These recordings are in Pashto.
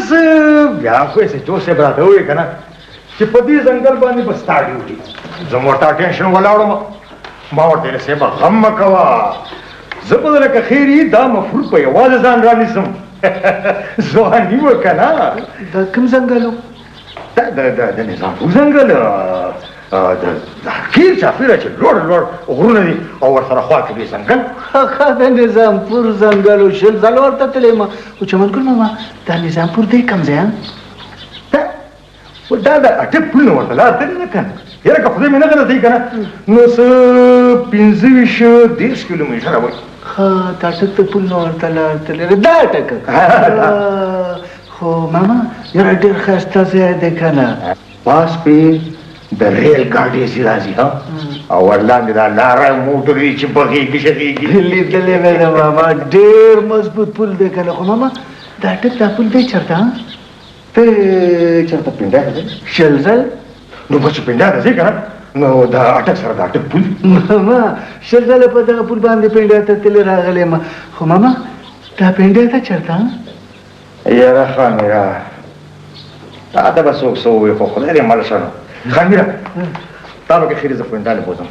بس بیا خو یې سجو صاحب راته وویل که نه چې په دې ځنګل باندې به ستا ډیوټي زه م ورته ټینشن ولاړم ما ورته ویل صاحبه غم مه کوه زه به لکه خیر یي دا مفروض په یوازې ځان رانیسم ځواني وه که نه دا کوم ځنګل و د نظامپور ځنګل د خیر چاپېره چې لوړ لوړ غرونه دي او ورسره خوا کې دی ځنګل د نظامپور ځنګل و 20 ځله ورته تللی یم خو چمنګل ماما دا نظامپور دی کوم ځای دا د اټک پل نه ورته لار تللی نه که نه یاره که خدای مې نه غلطوي که نه نو څه 15-20 کیلومیټره وایي ښه د اټک د پل نه ورته لار تللی دا اټک خو ماما یاره ډېر ښایسته ځای دی که نه پاس پې د ریل ګاډي چې راځي ها او ورلاندې دا لاره موټر دي چې بغېږي شغېږي لیدلی مې ده ماما ډېر مضبوط پل دی که نه خو ماما دا اټک دا پل دی چېرته ته چېرته پنډا ته ځې 20 ځل نو بس پنډا ته ځې که نه نو د اټک سره د اټک پل ماما 20 ځله په دغه پل باندې پنډا ته تللی راغلی یم خو ماما دا پنډا ته چېرته یاره خامیره تا ته به څوک څه ووایي خو خدای دې مل شه نو خامیره تا به که خیرې زه پنډا بوځم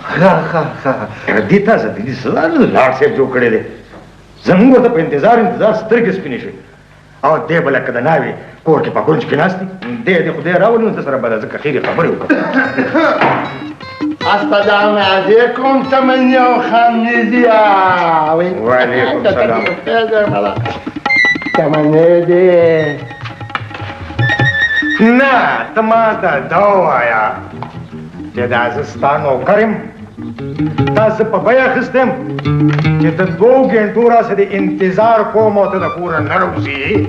دې ته زه دې سزا نه لاړ صاحب جوړ کړی دی زموږ ورته په انتظار سترګې سپینې شوې او دی به لکه د ناوې کور کې په کونج کې ناست دی دې خدای راولي نو ده سره به د ځکه خیرې خبرې وکړم السلام علیکم تمنی و خمیزیا وعلیکم سلام تمنی دی نه ته ما ته دا ووایه چې دا زه ستا نوکر یم تا زه په بیه اخیستی یم چې د 2 ګنټو راسې د انتظار کوم او ته د کوره نه راوځې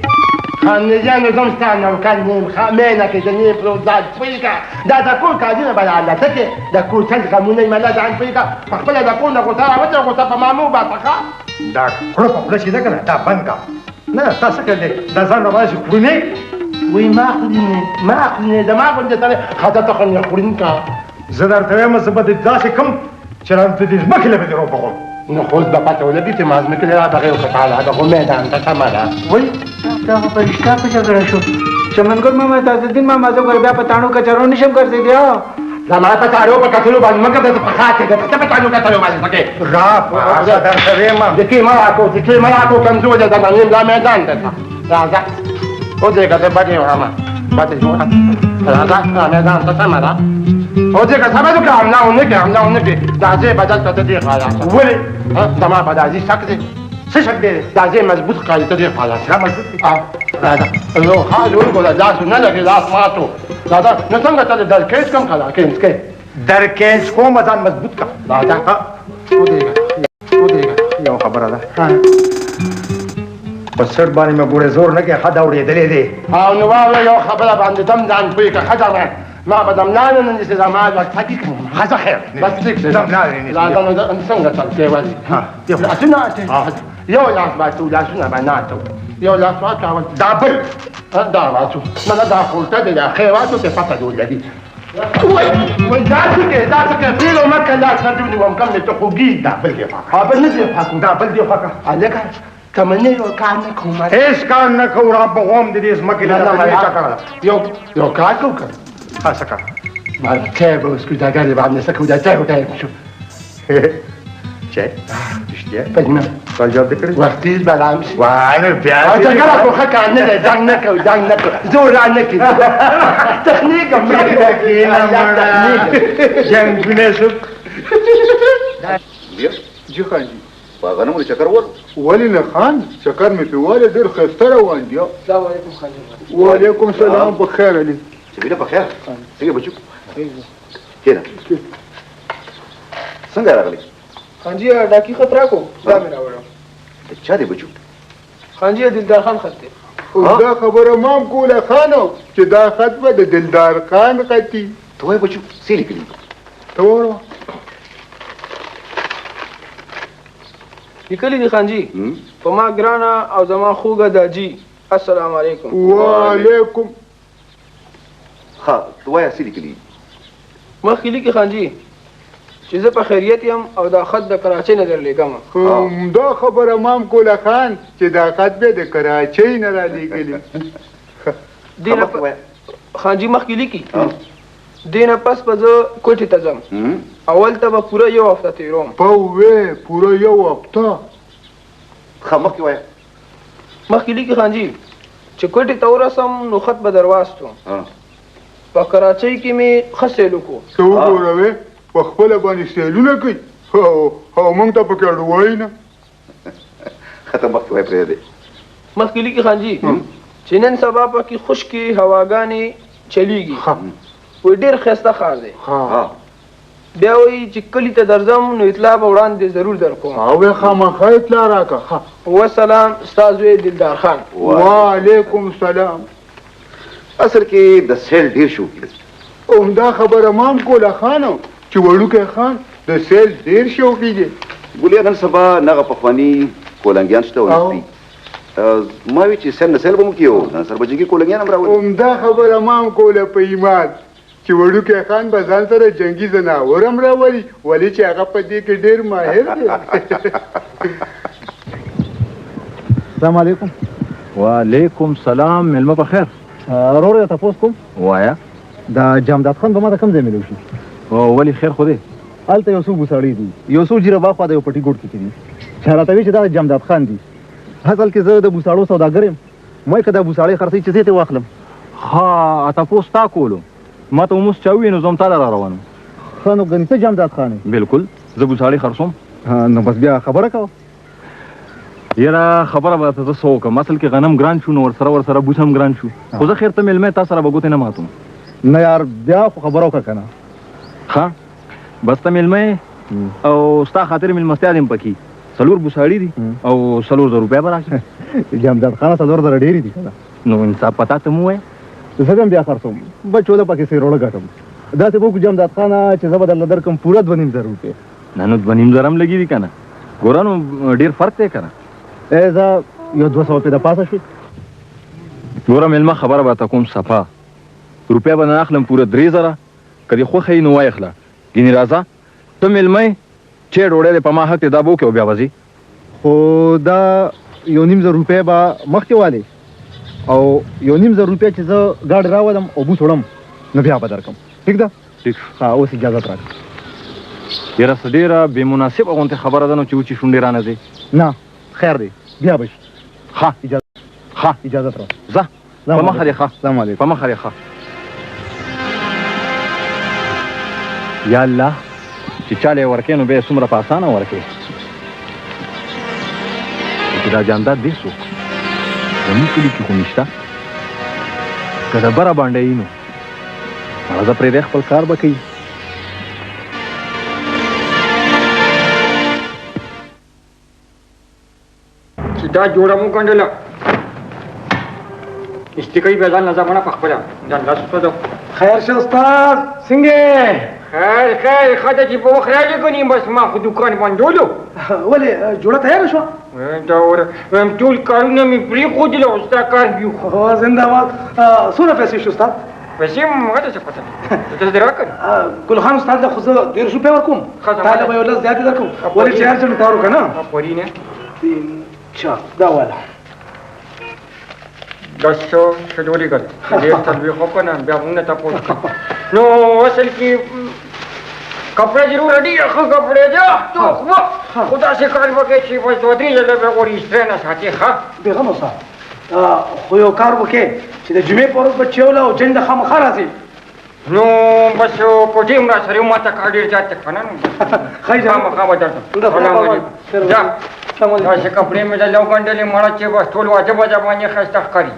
خمیزیانو زم ستا نوکر نیم خمینه کې د نیم پروزاد پوی که دا د کور کارونه به لالته کې د کور تل غمونه یې مله ځان پوی که په خپله د کور نه غوسه راوځه غوسه په ما مه وباسه ښه دا کړه په خوله چې ده که نه دا بند که نه تا څه کړی دی دا ځان راباسې خورینې وی ما خورینې ما خورینې د ما غوندې سړی خطه ته خو خورین که زه درته وایم زه به دې داسې کم چې د دې ځمکې له به دې روبغم نو خو اوس به پته ولګي چې ما ځمکې له رابغې وکتاله د خو میدان ته سمه ده وای دا خو په رښتیا په جګړه شو چمنګل ماما تاجالدین ماما زه ګور بیا په تاڼو کچرو نشم ګرځېدی زما په تاړو په کتلو باندې مه ګرځه په ښار کې ګرځه ته په تاڼو کتلو باندې پکې را زه درته وایم د کې مه راکو د کې مه راکو کمزورې ده د نیم دا میدان ده راځه ودرېږه زه بدې وړمه بدې جوړه راځه دا میدان ته سمه ده ودرېږه سمه ده که حمله ونه کړې حمله ونه کړې دا ځای به دلته ته ډېر خاله ولې زما په دا ځای شک دی څه شک دی دا ځای مضبوط ښکاري ته ډېر خاله ښه مضبوط دی راځه یو حال ولګوله داسې نه لګي لاس ماتو راځه نو څنګه ته د درکېچ کوم که درکېچ کې درکېچ کوم ځان مضبوط که راځه ودرېږه ودرېږه یو خبره ده په سړ باندې مې ګورې زور نه کې ښه اورېدلی دی او نو واوره یو خبره باندې دم ځان پوی که ښه ده ما به دم لانه نه نیسي زما ورتګي که ښه خیر بس ټیک دی دم لانه نیسي راځه نو څنګه چل کې ولې لاسونه یو لاس باچو لاسونه به ناتو یو لاس واچول دا بل دا واچو نه نه دا خولته دی دا ښې واچو چې پته دې ولګي وای دا څه کې دا څه کې پیلو مکه لاس نه دې ونیوم کم مې ته خوږي دا بل دې پاکه بل نه دې پاکو دا بل دې پاکه هلکه تمنی یو کار نه کوم هیڅ کار نه کوو رابغوم د دې ځمکې له یو کار کوو که ها څه کار ما چای به اوس کوداګرې باندې څه کوداچای وټایم شو چای رښتیا پدې سوال جواب دې کړی وخت تېز به رام شي وای نو بیا جګړه خو ښه کار نه دی جنګ نه کوو جنګ نه کوو زور را نه کړي تخنیک هم جنګونه شو جی خان جی په غنمو چکر ولې نه خان چکر مې پیواله ډېر ښایسته روان دی السلام علیکم خان وعلیکم سلام په خیر علي سبيله بخير څنګه بچو کېنه څنګه راغلی خان جی ډاکی خطر کو دا مې راوړم چا دی بچو خان جی دلدار خان خط دی دا خبره مام کوله خانو چې دا خط به د دلدار خان خطي ته وای بچو څه لیکلی ته وره لیکلی دي خان جی په ما ګرانه او زما خوږه داجی السلام علیکم وعلیکم ها ته وای څه لیکلی مخکې لیکي خان جی چې زه په خیریت یم او دا خط د کراچۍ نه درلېږم دا خبره مام کوله خان چې دا خط به د کراچۍ نه رالیږلي دینه خانجي مخکې لیکي دینه پس به زه کوټې ته ځم اول ته به پوره یو هفته تېروم پوه پوره یو هفته ښه مخکې وایه مخکې لیکي خانجي چې کوټې ته ورسم نو خط به در واستو په کراچۍ کې مې ښه سیل وکړو ته وګوره وې په خپله باندې سیلونه کوي او موږ ته پکې اړ وایي نه ښه ته مخکې وایه پرېږدې مخکې لیکي خانجي چې نن سبا پکې خشکې هواګانې چلیږي وایي ډېر ښایسته ښار دی بیا وایي چې کلي ته درځم نو اطلاع به وړاندې ضرور در کوم او خامخا اطلاع راکړه وسلام ستا زوی دلدار خان وعلیکم السلام اصل کې د سیل ډېر شوقي دی همدا خبره ما هم کوله خانو چې وړوکی خان د سیل ډېر شوقي دی ګولیا نن سبا نغه پخواني کولنګیان شته ولسپي ما وی چې سیل نه سیل به مو کیو نن سربجګي کولنګیان هم راولي همدا خبره ما هم کوله په ایمان چې وړوکی خان به ځان سره جنګي ځناور هم راولي ولې چې هغه په دې کې ډېر ماهر دی السلام علیکم وعلیکم سلام مېلمه په خیر ورور یې تپوس کوم وایه د جامداد خان به ما ته کوم ځای میلو شي ولې خیر خو دی هلته یو څو بوساړي دي یو څو جیره باخوا د یو پټي ګوټ کې دي چې راته وایي چې دا جامداد خان دي اصل کې زه د بوساړو سوداګر یم ما یې که دا بوساړې خرڅوي چې زه یې واخلم ها تپوس تا کولو ما ته اوموس چا وویې نو زه هم تا له را روانم ښه نو ګنې ته جامداد خان یې بلکل زه بوساړې خرڅوم نو بس بیا خبره کوه یاره خبره به ته زه څه وکړم اصل کې غنم ګران شو نو ورسره بوس هم ګران شو خو زه خیر ته مېلمه تا سره به ګوتې نه ماتوم نه یار بیا خو خبره وکړه که نه ښه بس ته مېلمه او ستا خاطر مېلمستیا دې هم پکې 4 بوساړي دي او 4,000 روپۍ به راشي جامداد خانه 4,000 ډېرې دي که نه نو انصاف پتا ته مو وایې زه هم بیا خرڅوم بچو له پکې سیروړه ګټم داسې به وکړو جامداد خانه چې زه به درله درکړم پوره 2,500 روپۍ نه نو 2,500 هم لګي دي که نه ګوره نو ډېر فرق دی که نه زه یو 200 روپۍ د پاسه شوي ګوره مېلمه خبره به ته کوم صفا روپۍ به نه اخلم پوره 3,000 که دې خوښه یي نو وایخله ګینې راځه ته مېلمه یې چې ډوډۍ دی په ما حق دی دا به وکړې او بیا به ځې خو دا 1,500 روپۍ به مخکې والې او 1,500 روپۍ چې زه ګاډي راولم او بوس وړم نو بیا به درکړم ټیک ده ټیک ها اوس اجازت راکړه یاره څه ډېره بې مناسبه غوندې خبره ده نو چې وچې شونډې رانه ځې نه خیر دی بیا به شي ښه اجازت راکړه ځه په مخه دې ښه السلام علیکم په مخه دې ښه یا الله چې چاله یې ورکې نو بیا یې څومره په اسانه ورکې چې دا جانداد دی څوک زموږ کلي کې خو نشته که د بره باندې یي نو هغه زه پرېږدی خپل کار به کوي چې دا جوړه مو ګڼله استقایي به ځان له ځامنه په خپله ځان لاس وسوځو خیر شه استاد څنګه خیر ښه ده چې په وخت راغلې که نه بس ما خو دوکان بندولو ولې جوړه تیاره شوه دا وایم ټول کارونه مې پرېښودل او ستا کار بي زنده باد څومره پیسې شو استاد پیسې مه ته څه پته ته دې راکړې ګل خان استاد له خو زه 1,000 روپۍ ورکوم تا له به یو لس زیاتې درکوم ولې چې هر څه مې تار وکړه نه آفرین 3 4 دا والا 200 شدوری ګل ډېر تلوي خو که نه بیا مونږ نه تپوس نو اصل کې کپڑے ضرور ډي ښه کپڑے دي تو خو داسې کار وکړې چې بس 2-3 ځله به غوړي ایسټرې نه ساتې ښه بېغمه استاد خو یو کار وکړې چې د جمعې په ورځ به چیوله او جنګ د خامخا راځي نو بس کوټې هم را سره ما ته کار ډېر زیات دی که نه نو خامخا به درځم سلام علیکم ځه داسې کپړې مې درله وګنډلې مړه چې بس ټول واجب باندې ښایسته ښکاري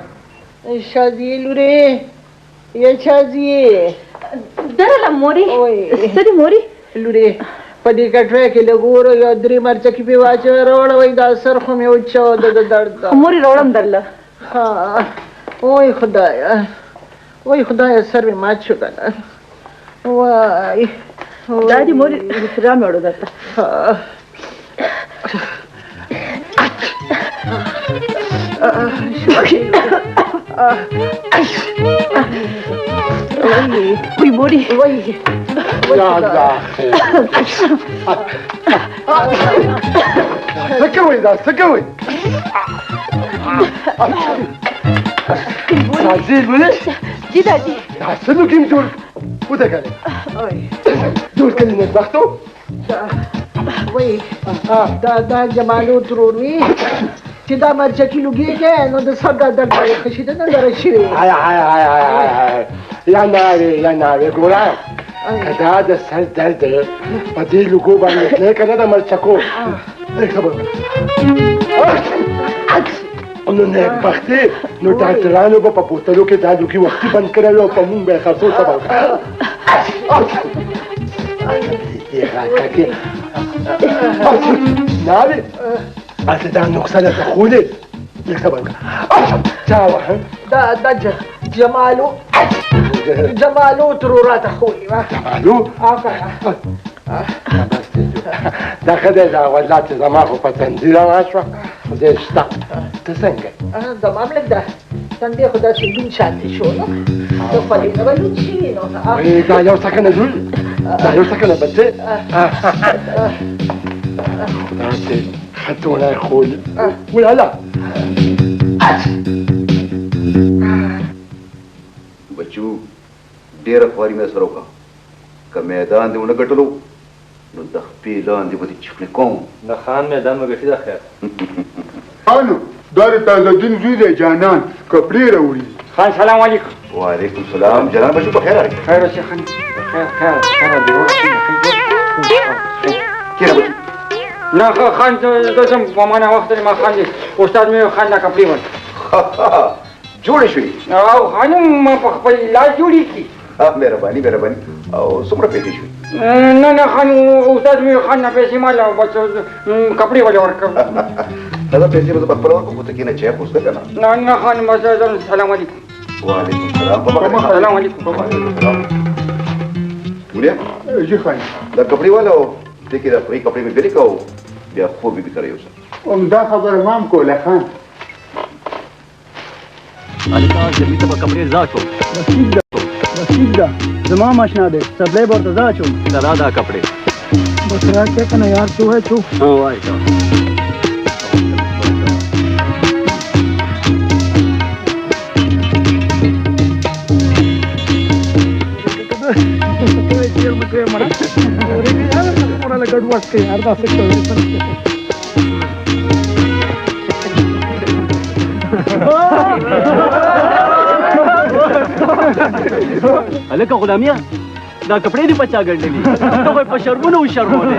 شازیه لورې یا شازیه درله مورې څه دي مورې لورې په دې کټوۍ کې لږ اوره یو 3 مرچکې پې واچوه راوړوئ دا سر خو مې وچاوه د درد مورې راوړم درله وای خدایه سر مې مات شو که نه وای دا دي مورې را مې وړو درته وای مورې وای څه کوئ دا څه کوئ راځي لولې جی دادی څنګه کې جوړ وده کنه جوړ کړي نه وختو وای دا جمالو تروري چې دا مرچکی لګیږي نو د سګا د خشیده نه درشي هاي یا نه ګورا کدا د سر درد په دې لګو باندې نه کنه د مرچکو خبر نو نه بختي نو ډاکټرانو په بوتلو کې دا لګي وختي بند کړل او په مونږ به خرڅو سبا نالي أنت ده نقصان تخولي يكتبك جاوا دا جمالو ترورات أخوي جمالو ده خده ولا تزماخو فتنزيلا عشوة زي اشتا تسنجي دا مملك ده تنبيه خدا سيدون شانتي شو ده فلينا بلون شينو دا يو سكنة دول دا يو سكنة بنتي خدونا يا خول ولا لا بچو ډېر خواري مې سره وکړه که میدان دې ونه ګټلو نو د خپې لاندې به دې چپلې کوم د خان میدان به ګټي ده خیر خانو دا د تازهدین زوی دی جانان کپړې راوړي خان سلام علیکم وعلیکم السلام جناب بچو په خیر راغلی خیر اوسې خان خیر دی کېنه بچو نه خان ته زم په معنا وخت ما خان دي استاد مې خان لا کپړې ون جوړې شوې او خانم ما په خپل لاس جوړې کړي مهرباني او څومره پیسې شوې نه خان استاد مې خان نه پیسې مال او بس کپړې ولې ورکړم دا پیسې به زه په خپله ورکړم خو ته کېنه چای پوسته که نه نه خان بس سلام علیکم وعلیکم السلام سلام علیکم وعلیکم السلام ولیا جی خان دا کپړې والا و دې کې دا فري کپړې مې بېلې کړه او بیا خوب بي بي سره یوسه عمده خبره مام کوله خان الکا زمي ته به کپړې ځا شو نصیب ده زما ماشنا دی سپلی به ورته ځا شوم دا دا کپړې بس راکړه که نه یار څه وایې څو وایي هلکه غلامیه دا کپړې دې په چا ګنډلي ته خو یې په شرمونو وشرمولې